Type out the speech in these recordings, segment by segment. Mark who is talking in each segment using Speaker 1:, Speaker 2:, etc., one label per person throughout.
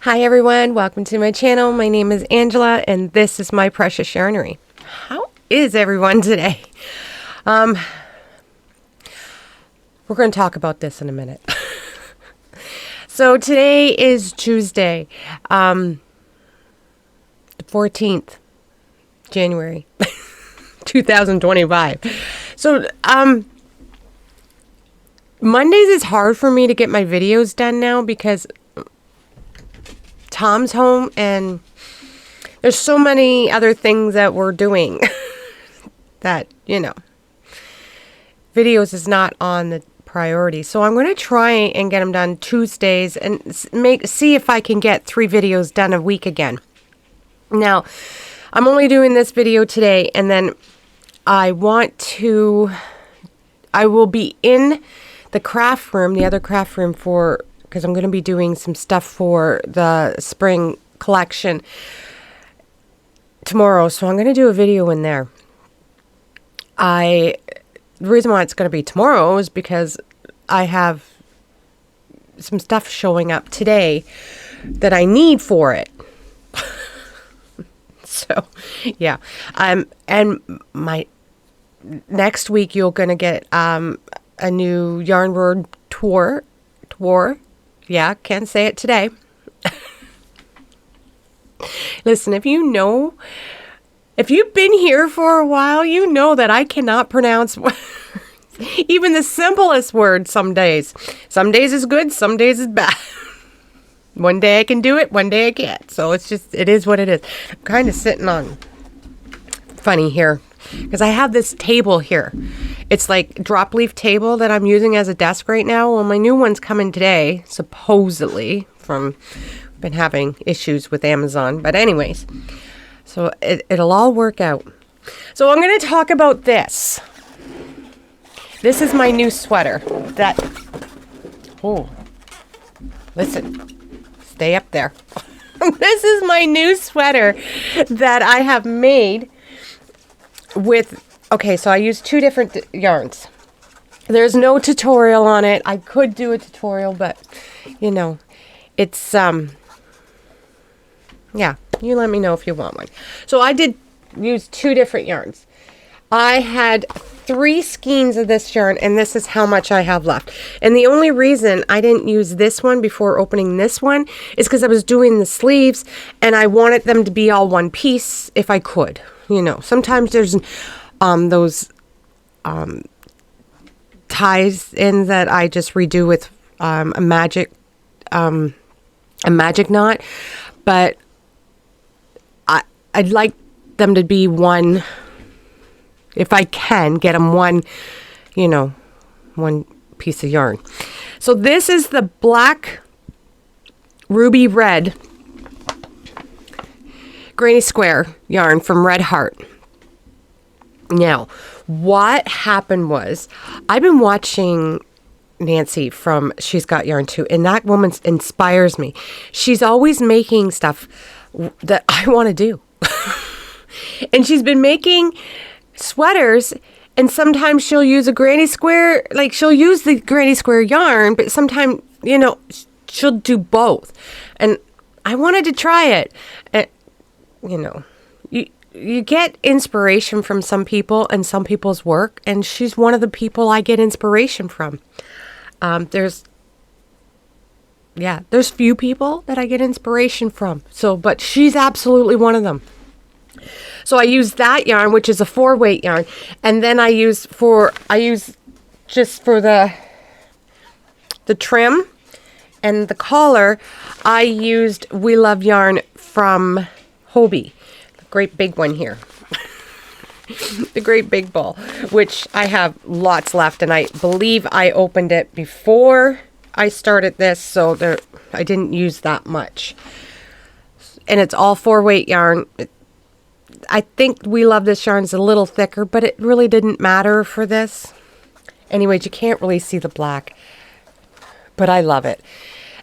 Speaker 1: Hi everyone, welcome to my channel. My name is Angela and this is My Precious Yarnery. How is everyone today? We're going to talk about this in a minute. So today is Tuesday, the 14th, January, 2025. So, Mondays is hard for me to get my videos done now because Tom's home and there's so many other things that we're doing that, videos is not on the priority. So I'm going to try and get them done Tuesdays and see if I can get 3 videos done a week again. Now, I'm only doing this video today and then I will be in the craft room, the other craft room because I'm going to be doing some stuff for the spring collection tomorrow. So I'm going to do a video in there. The reason why it's going to be tomorrow is because I have some stuff showing up today that I need for it. So, yeah. And my next week you're going to get a new yarn word tour. Yeah, can't say it today. Listen, if you've been here for a while, you know that I cannot pronounce words. Even the simplest word some days. Some days is good, some days is bad. One day I can do it, one day I can't. So it is what it is. I'm kind of sitting on funny here because I have this table here. It's like drop leaf table that I'm using as a desk right now. Well, my new one's coming today, supposedly, been having issues with Amazon. But anyways, so it'll all work out. So I'm going to talk about this. This is my new sweater listen, stay up there. This is my new sweater that I have made with, okay, so I use 2 different yarns. There's no tutorial on it. I could do a tutorial, but, it's, yeah, you let me know if you want one. So I did use 2 different yarns. I had 3 skeins of this yarn, and this is how much I have left. And the only reason I didn't use this one before opening this one is because I was doing the sleeves, and I wanted them to be all one piece if I could. Sometimes there's those ties in that I just redo with a magic knot, but I'd like them to be one. If I can get them one piece of yarn. So this is the black ruby red granny square yarn from Red Heart. Now, what happened was I've been watching Nancy from She's Got Yarn Too, and that woman inspires me. She's always making stuff that I want to do. And she's been making sweaters, and sometimes she'll use a granny square, like she'll use the granny square yarn, but sometimes, she'll do both. And I wanted to try it. And, you get inspiration from some people and some people's work, and she's one of the people I get inspiration from. There's few people that I get inspiration from. But she's absolutely one of them. So I use that yarn, which is a 4-weight yarn, and then I use just for the trim and the collar, I used We Love yarn from Hobie, the great big one here. The great big ball, which I have lots left, and I believe I opened it before I started this, so I didn't use that much. And it's all 4-weight yarn. I think We Love this yarn is a little thicker, but it really didn't matter for this. Anyways, you can't really see the black, but I love it.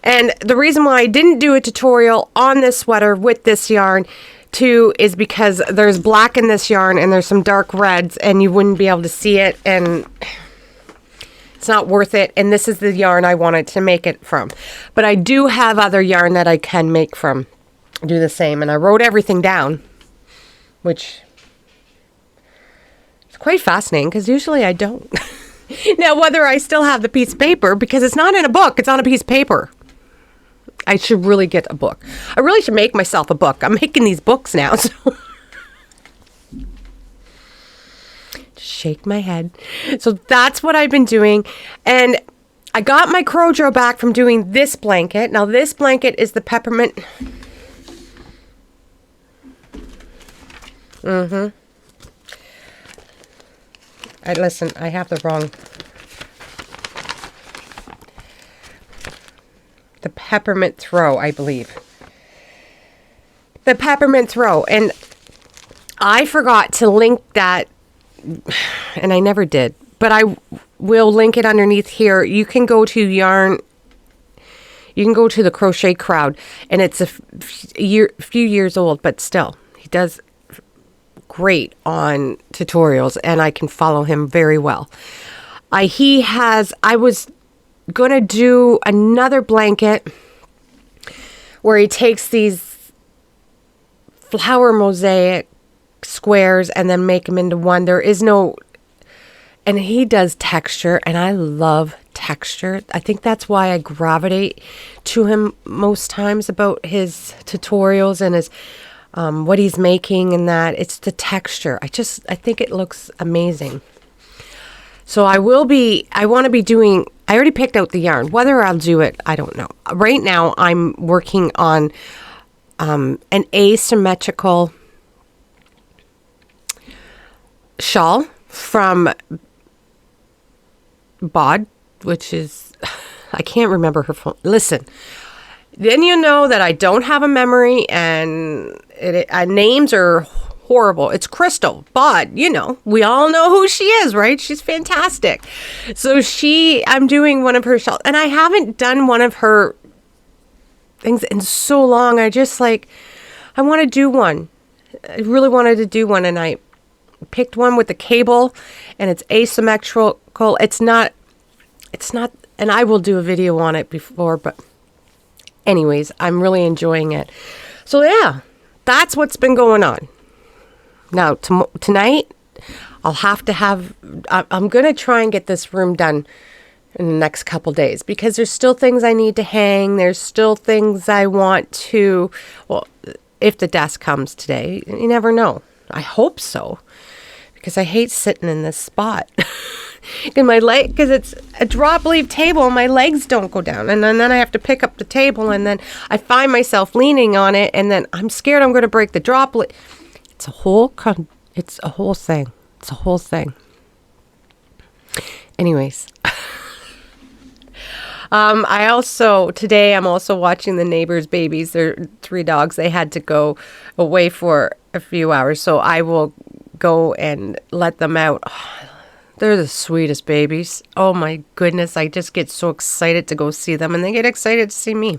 Speaker 1: And the reason why I didn't do a tutorial on this sweater with this yarn too is because there's black in this yarn and there's some dark reds and you wouldn't be able to see it. And It's not worth it. And this is the yarn I wanted to make it from. But I do have other yarn that I can make from. Do the same. And I wrote everything down, which is quite fascinating because usually I don't. Now, whether I still have the piece of paper, because it's not in a book, it's on a piece of paper. I should really get a book. I really should make myself a book. I'm making these books now, so... Shake my head. So that's what I've been doing. And I got my Crojo back from doing this blanket. Now this blanket is the Peppermint. Listen, I have the wrong. The Peppermint Throw, I believe. The Peppermint Throw. And I forgot to link that. And I never did, but I will link it underneath here. You can go to yarn. You can go to the Crochet Crowd, and it's a few years old, but still, he does great on tutorials, and I can follow him very well. I was gonna do another blanket where he takes these flower mosaic squares and then make them into one. And he does texture, and I love texture. I think that's why I gravitate to him most times about his tutorials and his what he's making, and that it's the texture. I think it looks amazing. So I want to be doing, I already picked out the yarn. Whether I'll do it, I don't know. Right now I'm working on an asymmetrical shawl from Bod, which is, I can't remember her phone. Listen, then you know that I don't have a memory, and names are horrible. It's Crystal Bod, we all know who she is, right? She's fantastic. So I'm doing one of her shawls, and I haven't done one of her things in so long. I want to do one. I really wanted to do one, and I picked one with the cable, and it's asymmetrical. It's not, and I will do a video on it before, but anyways, I'm really enjoying it. So yeah, that's what's been going on. Now, tonight, I'm going to try and get this room done in the next couple days, because there's still things I need to hang. There's still things I want to, well, if the desk comes today, you never know. I hope so, because I hate sitting in this spot. In my leg, because it's a drop leaf table, and my legs don't go down, and then I have to pick up the table, and then I find myself leaning on it, and then I'm scared I'm going to break the drop leaf. It's a whole thing. Anyways, today I'm also watching the neighbors' babies. They're 3 dogs. They had to go away for a few hours, so I will go and let them out. They're the sweetest babies. Oh my goodness. I just get so excited to go see them, and they get excited to see me.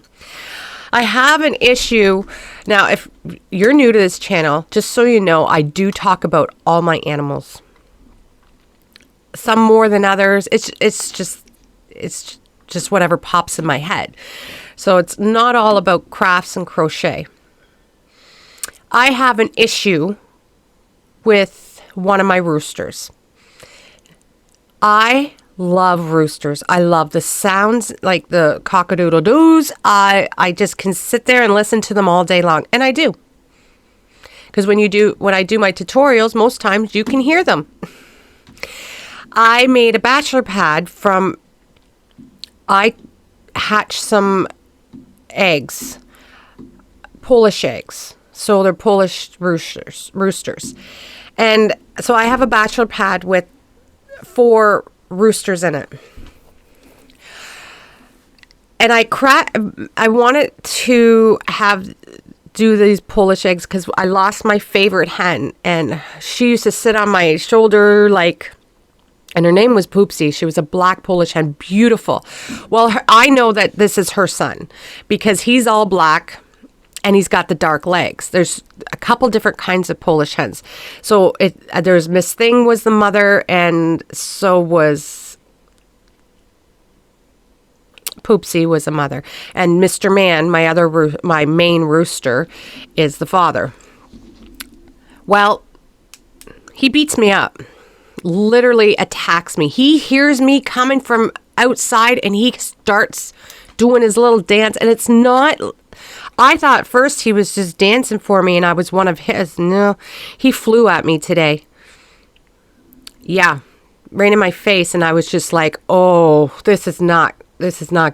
Speaker 1: I have an issue. Now, if you're new to this channel, just so you know, I do talk about all my animals. Some more than others. It's just whatever pops in my head. So it's not all about crafts and crochet. I have an issue with one of my roosters. I love roosters. I love the sounds, like the cock-a-doodle-doos. I just can sit there and listen to them all day long. And I do. Because when I do my tutorials, most times you can hear them. I made a bachelor pad I hatched some eggs. Polish eggs. So they're Polish roosters. And so I have a bachelor pad with 4 roosters in it. And I wanted to do these Polish eggs because I lost my favorite hen, and she used to sit on my shoulder and her name was Poopsie. She was a black Polish hen, beautiful. Well, I know that this is her son because he's all black and he's got the dark legs. There's a couple different kinds of Polish hens. So there's Miss Thing was the mother, and so was Poopsie was a mother. And Mr. Man, my main rooster, is the father. Well, he beats me up. Literally attacks me. He hears me coming from outside and he starts doing his little dance. And it's not... I thought first he was just dancing for me and I was one of his. No, he flew at me today. Yeah, right in my face. And I was just like, oh, this is not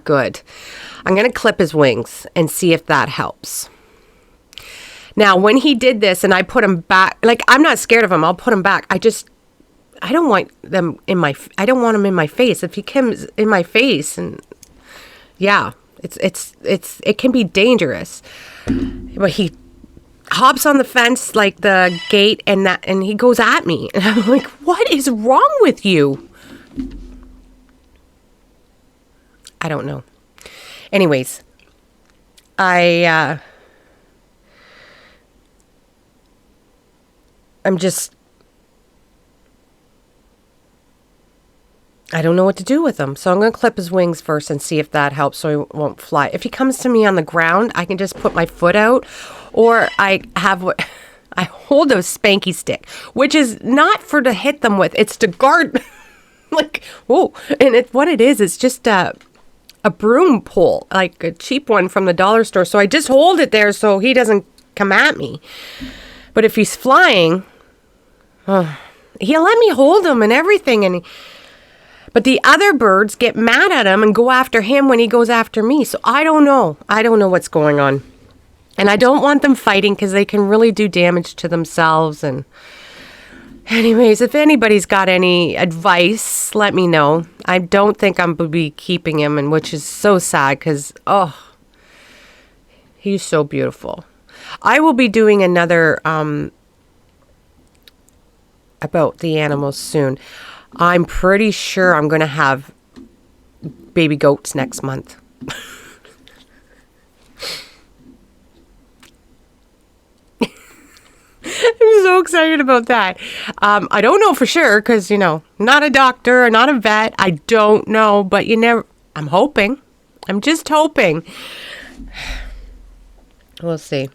Speaker 1: good. I'm going to clip his wings and see if that helps. Now, when he did this and I put him back, like, I'm not scared of him. I'll put him back. I don't want them in my face. If he comes in my face, and yeah, it can be dangerous. But he hops on the fence, like the gate, and he goes at me. And I'm like, what is wrong with you? I don't know. Anyways, I'm just, I don't know what to do with him. So I'm going to clip his wings first and see if that helps so he won't fly. If he comes to me on the ground, I can just put my foot out, or I hold a spanky stick, which is not to hit them with. It's to guard, like, whoa. And what it is, it's just a broom pole, like a cheap one from the dollar store. So I just hold it there so he doesn't come at me. But if he's flying, he'll let me hold him and everything. But the other birds get mad at him and go after him when he goes after me. So I don't know. I don't know what's going on. And I don't want them fighting because they can really do damage to themselves. And anyways, if anybody's got any advice, let me know. I don't think I'm going to be keeping him, and which is so sad because, he's so beautiful. I will be doing another about the animals soon. I'm pretty sure I'm going to have baby goats next month. I'm so excited about that. I don't know for sure because, not a doctor or not a vet. I don't know, but I'm hoping. I'm just hoping. We'll see.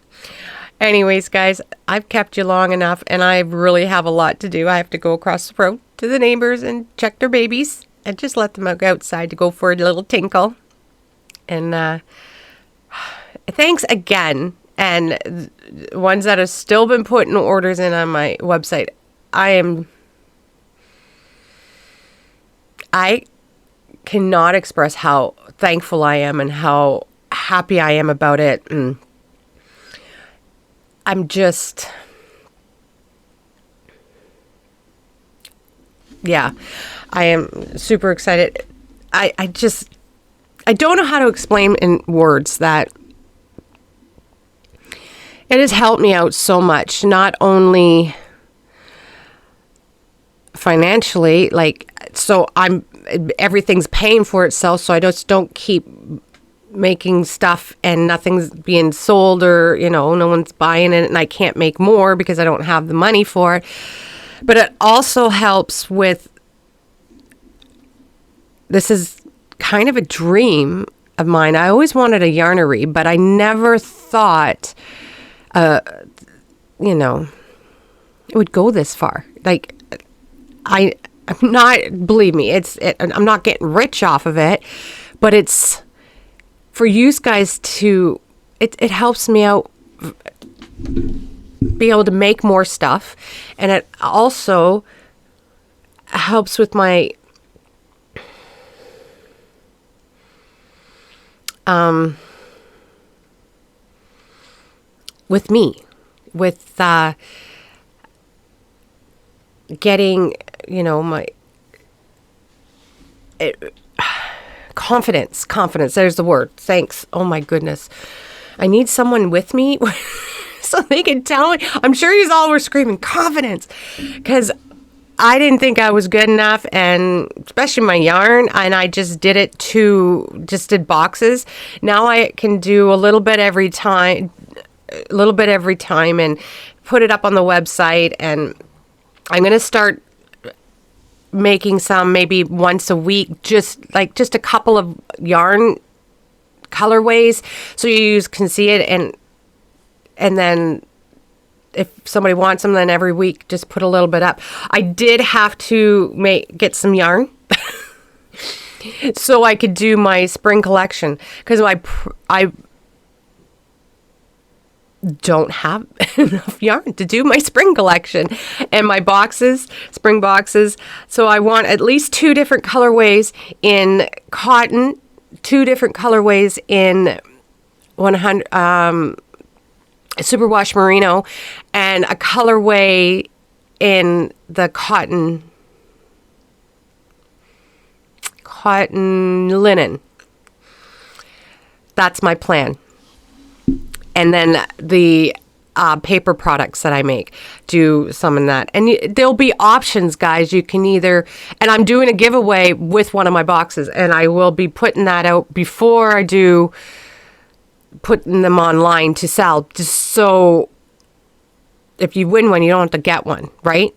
Speaker 1: Anyways, guys, I've kept you long enough and I really have a lot to do. I have to go across the road to the neighbors and check their babies and just let them go outside to go for a little tinkle. And thanks again. And ones that have still been putting orders in on my website. I cannot express how thankful I am and how happy I am about it. And I'm just, yeah, I am super excited. I don't know how to explain in words that it has helped me out so much, not only financially, so everything's paying for itself, so I just don't keep making stuff and nothing's being sold, or no one's buying it and I can't make more because I don't have the money for it. But it also helps with, this is kind of a dream of mine. I always wanted a yarnery, but I never thought it would go this far. I'm not, believe me, I'm not getting rich off of it, but it's for you guys to, it helps me out be able to make more stuff. And it also helps with my, with me, with getting, my confidence. There's the word. Thanks. Oh my goodness. I need someone with me so they can tell me. I'm sure you all were screaming confidence because I didn't think I was good enough, and especially my yarn, and I just did did boxes. Now I can do a little bit every time and put it up on the website, and I'm going to start making some maybe once a week, just a couple of yarn colorways, so you can see it, and then if somebody wants them, then every week just put a little bit up. I did have to get some yarn so I could do my spring collection, because I don't have enough yarn to do my spring collection and my spring boxes. So I want at least 2 different colorways in cotton, 2 different colorways in 100 superwash merino, and a colorway in the cotton linen. That's my plan. And then the paper products that I make, do some in that. And there'll be options, guys. You can either, and I'm doing a giveaway with one of my boxes, and I will be putting that out before I do putting them online to sell, just so if you win one, you don't have to get one, right?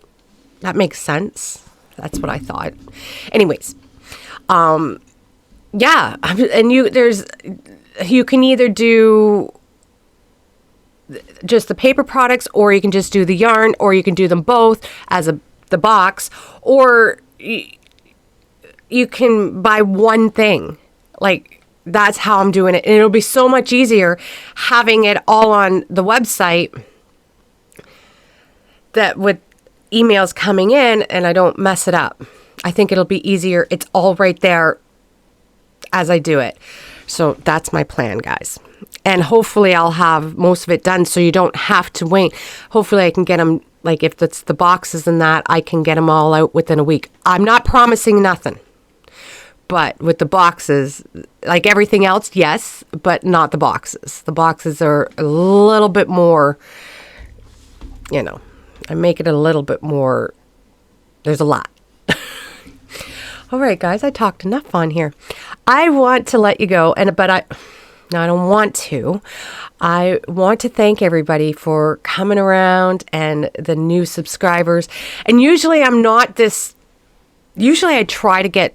Speaker 1: That makes sense. That's what I thought. Anyways, yeah, and you can either do just the paper products, or you can just do the yarn, or you can do them both as the box, or you can buy one thing. Like, that's how I'm doing it. And it'll be so much easier having it all on the website, that with emails coming in and I don't mess it up. I think it'll be easier. It's all right there as I do it. So that's my plan, guys. And hopefully I'll have most of it done, so you don't have to wait. Hopefully I can get them, like if it's the boxes and that, I can get them all out within a week. I'm not promising nothing. But with the boxes, like everything else, yes, but not the boxes. The boxes are a little bit more, I make it a little bit more, there's a lot. All right, guys, I talked enough on here. I want to let you go, but I don't want to. I want to thank everybody for coming around and the new subscribers. And usually I try to get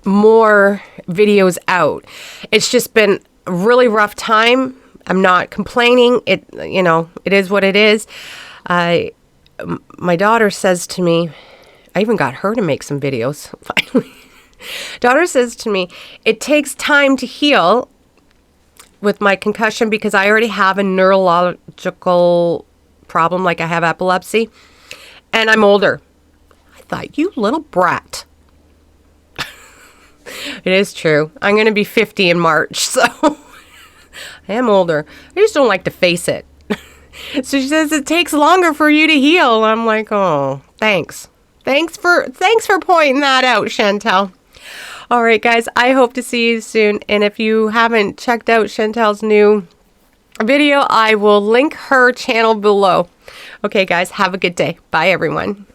Speaker 1: more videos out. It's just been a really rough time. I'm not complaining. It is what it is. My daughter says to me, I even got her to make some videos finally. Daughter says to me, it takes time to heal with my concussion, because I already have a neurological problem, like I have epilepsy, and I'm older. I thought, you little brat. It is true. I'm going to be 50 in March, so I am older. I just don't like to face it. So she says it takes longer for you to heal. I'm like, oh, thanks. Thanks for pointing that out, Chantel. All right, guys, I hope to see you soon. And if you haven't checked out Chantel's new video, I will link her channel below. Okay, guys, have a good day. Bye, everyone.